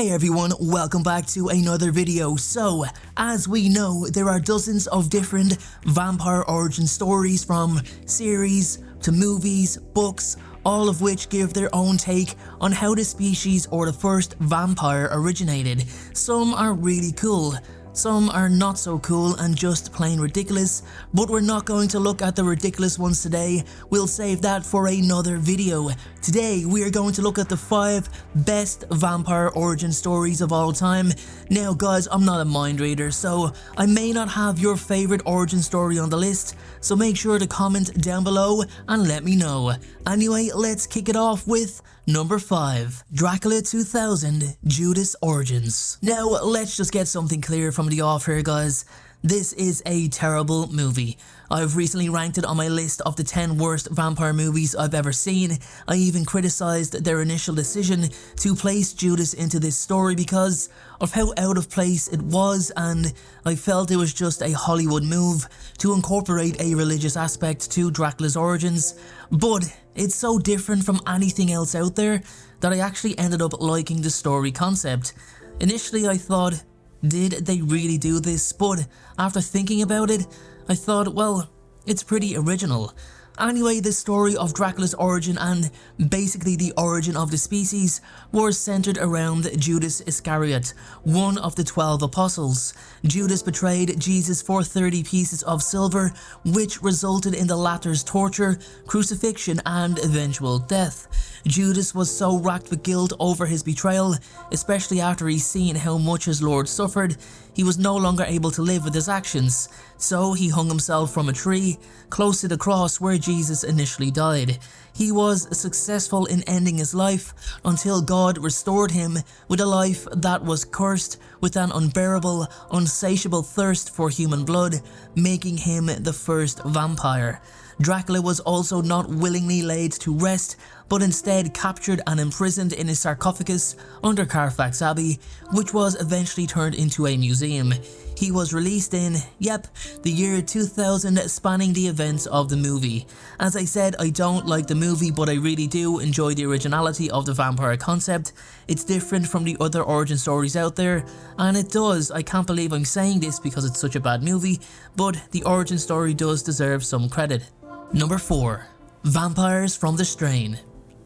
Hey everyone, welcome back to another video. So, as we know, there are dozens of different vampire origin stories from series to movies, books, all of which give their own take on how the species or the first vampire originated. Some are really cool, some are not so cool and just plain ridiculous, but we're not going to look at the ridiculous ones today. We'll save that for another video. Today we are going to look at the 5 best vampire origin stories of all time. Now guys, I'm not a mind reader, so I may not have your favorite origin story on the list, so make sure to comment down below and let me know. Anyway, let's kick it off with number 5, Dracula 2000 Judas Origins. Now let's just get something clear from the off here guys. This is a terrible movie. I've recently ranked it on my list of the 10 worst vampire movies I've ever seen. I even criticized their initial decision to place Judas into this story because of how out of place it was, and I felt it was just a Hollywood move to incorporate a religious aspect to Dracula's origins. But it's so different from anything else out there that I actually ended up liking the story concept. Initially I thought, did they really do this? But after thinking about it, I thought, well, it's pretty original. Anyway, the story of Dracula's origin and basically the origin of the species was centered around Judas Iscariot, one of the 12 apostles. Judas betrayed Jesus for 30 pieces of silver, which resulted in the latter's torture, crucifixion, and eventual death. Judas was so racked with guilt over his betrayal, especially after he seen how much his Lord suffered, he was no longer able to live with his actions, so he hung himself from a tree close to the cross where Jesus initially died. He was successful in ending his life until God restored him with a life that was cursed with an unbearable, insatiable thirst for human blood, making him the first vampire. Dracula was also not willingly laid to rest, but instead captured and imprisoned in a sarcophagus under Carfax Abbey, which was eventually turned into a museum. He was released in, the year 2000, spanning the events of the movie. As I said, I don't like the movie, but I really do enjoy the originality of the vampire concept. It's different from the other origin stories out there, and I can't believe I'm saying this because it's such a bad movie, but the origin story does deserve some credit. Number 4, Vampires from the Strain.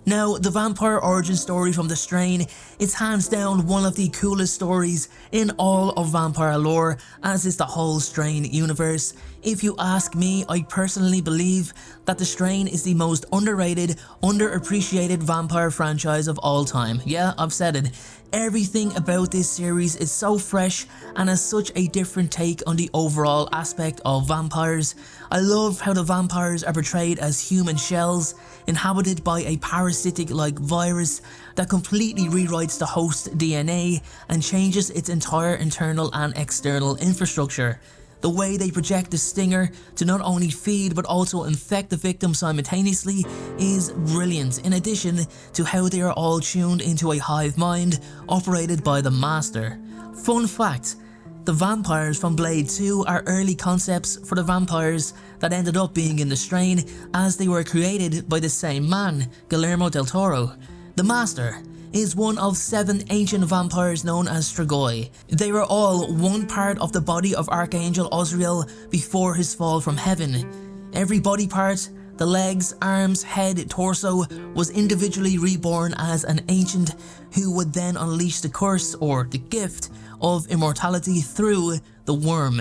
Now, the vampire origin story from The Strain is hands down one of the coolest stories in all of vampire lore, as is the whole Strain universe. If you ask me, I personally believe that The Strain is the most underrated, underappreciated vampire franchise of all time. Yeah, I've said it. Everything about this series is so fresh and has such a different take on the overall aspect of vampires. I love how the vampires are portrayed as human shells, inhabited by a parasitic-like virus that completely rewrites the host's DNA and changes its entire internal and external infrastructure. The way they project the stinger to not only feed but also infect the victim simultaneously is brilliant, in addition to how they are all tuned into a hive mind operated by the Master. Fun fact, the vampires from Blade 2 are early concepts for the vampires that ended up being in The Strain, as they were created by the same man, Guillermo del Toro. The Master is one of 7 ancient vampires known as Strigoi. They were all one part of the body of Archangel Ozriel before his fall from heaven. Every body part, the legs, arms, head, torso, was individually reborn as an ancient who would then unleash the curse or the gift of immortality through the worm.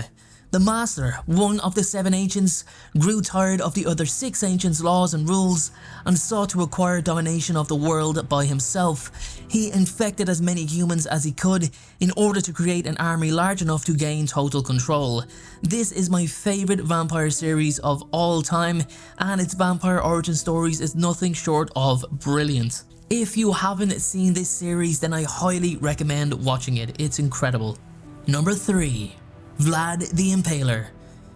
The Master, one of the 7 ancients, grew tired of the other 6 ancients' laws and rules and sought to acquire domination of the world by himself. He infected as many humans as he could in order to create an army large enough to gain total control. This is my favorite vampire series of all time, and its vampire origin stories is nothing short of brilliant. If you haven't seen this series, then I highly recommend watching it. It's incredible. Number 3, Vlad the Impaler.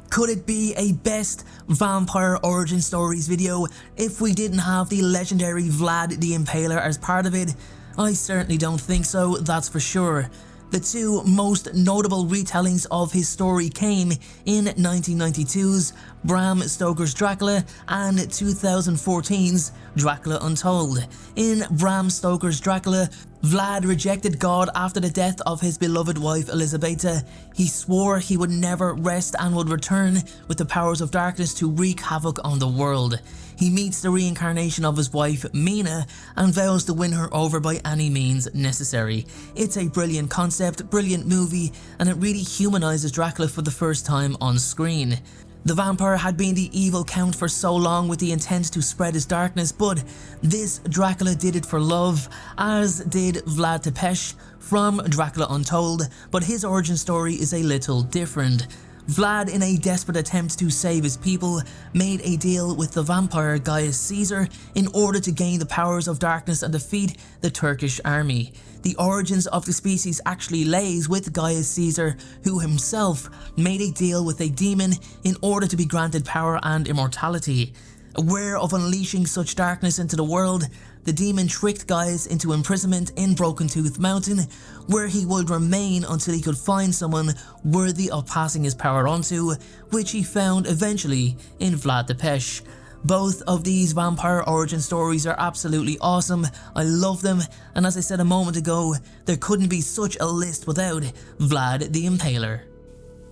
Could it be a best vampire origin stories video if we didn't have the legendary Vlad the Impaler as part of it? I certainly don't think so, that's for sure. The 2 most notable retellings of his story came in 1992's Bram Stoker's Dracula and 2014's Dracula Untold. In Bram Stoker's Dracula, Vlad rejected God after the death of his beloved wife Elizabeta. He swore he would never rest and would return with the powers of darkness to wreak havoc on the world. He meets the reincarnation of his wife Mina and vows to win her over by any means necessary. It's a brilliant concept, brilliant movie, and it really humanizes Dracula for the first time on screen. The vampire had been the evil count for so long with the intent to spread his darkness, but this Dracula did it for love, as did Vlad Tepes from Dracula Untold, but his origin story is a little different. Vlad, in a desperate attempt to save his people, made a deal with the vampire Gaius Caesar in order to gain the powers of darkness and defeat the Turkish army. The origins of the species actually lays with Gaius Caesar, who himself made a deal with a demon in order to be granted power and immortality. Aware of unleashing such darkness into the world, the demon tricked Gaius into imprisonment in Broken Tooth Mountain, where he would remain until he could find someone worthy of passing his power onto, which he found eventually in Vlad Tepes. Both of these vampire origin stories are absolutely awesome. I love them, and as I said a moment ago, there couldn't be such a list without Vlad the Impaler.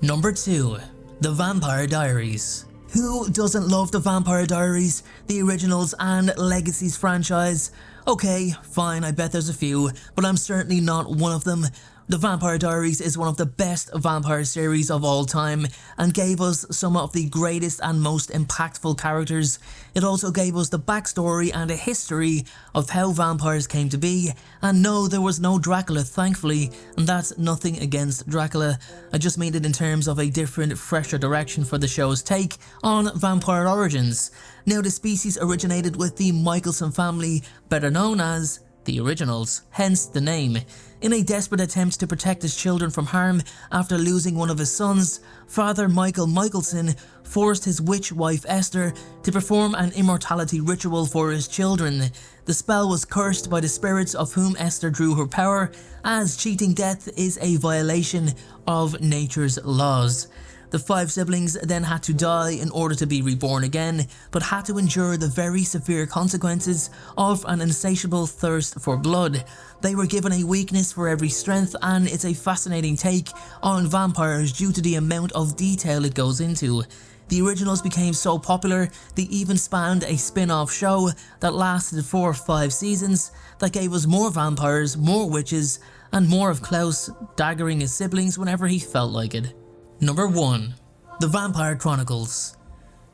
Number 2. The Vampire Diaries. Who doesn't love the Vampire Diaries, the Originals and Legacies franchise? Okay, fine, I bet there's a few, but I'm certainly not one of them. The Vampire Diaries is one of the best vampire series of all time and gave us some of the greatest and most impactful characters. It also gave us the backstory and a history of how vampires came to be, and no, there was no Dracula, thankfully, and that's nothing against Dracula. I just mean it in terms of a different, fresher direction for the show's take on vampire origins. Now, the species originated with the Michelson family, better known as the Originals, hence the name. In a desperate attempt to protect his children from harm after losing one of his sons, Father Michael Michelson forced his witch wife Esther to perform an immortality ritual for his children. The spell was cursed by the spirits of whom Esther drew her power, as cheating death is a violation of nature's laws. The 5 siblings then had to die in order to be reborn again, but had to endure the very severe consequences of an insatiable thirst for blood. They were given a weakness for every strength, and it's a fascinating take on vampires due to the amount of detail it goes into. The Originals became so popular, they even spanned a spin-off show that lasted 4 or 5 seasons that gave us more vampires, more witches, and more of Klaus daggering his siblings whenever he felt like it. Number 1. The Vampire Chronicles.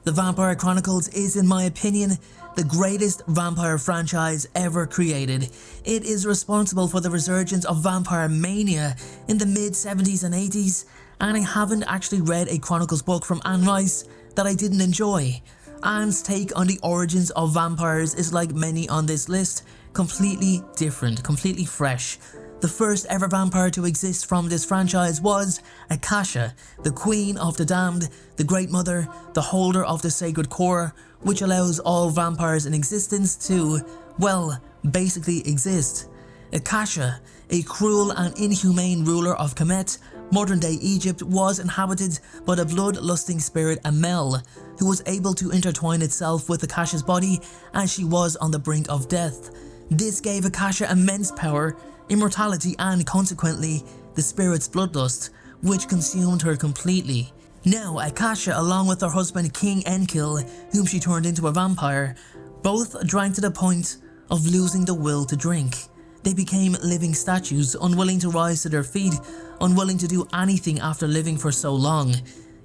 The Vampire Chronicles is, in my opinion, the greatest vampire franchise ever created. It is responsible for the resurgence of vampire mania in the mid-70s and 80s, and I haven't actually read a Chronicles book from Anne Rice that I didn't enjoy. Anne's take on the origins of vampires is, like many on this list, completely different, completely fresh. The first ever vampire to exist from this franchise was Akasha, the Queen of the Damned, the Great Mother, the holder of the Sacred Core, which allows all vampires in existence to, well, basically exist. Akasha, a cruel and inhumane ruler of Kemet, modern-day Egypt, was inhabited by the blood-lusting spirit Amel, who was able to intertwine itself with Akasha's body as she was on the brink of death. This gave Akasha immense power, immortality, and consequently, the spirit's bloodlust, which consumed her completely. Now, Akasha, along with her husband King Enkil, whom she turned into a vampire, both drank to the point of losing the will to drink. They became living statues, unwilling to rise to their feet, unwilling to do anything after living for so long.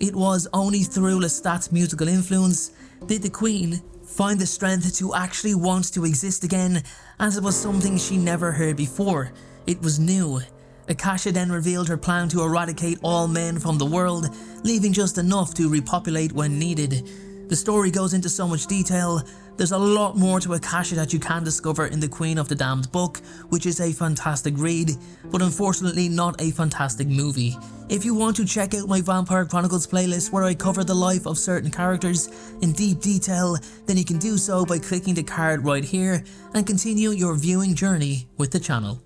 It was only through Lestat's musical influence did the Queen find the strength to actually want to exist again, as it was something she never heard before. It was new. Akasha then revealed her plan to eradicate all men from the world, leaving just enough to repopulate when needed. The story goes into so much detail. There's a lot more to Akasha that you can discover in the Queen of the Damned book, which is a fantastic read, but unfortunately not a fantastic movie. If you want to check out my Vampire Chronicles playlist where I cover the life of certain characters in deep detail, then you can do so by clicking the card right here and continue your viewing journey with the channel.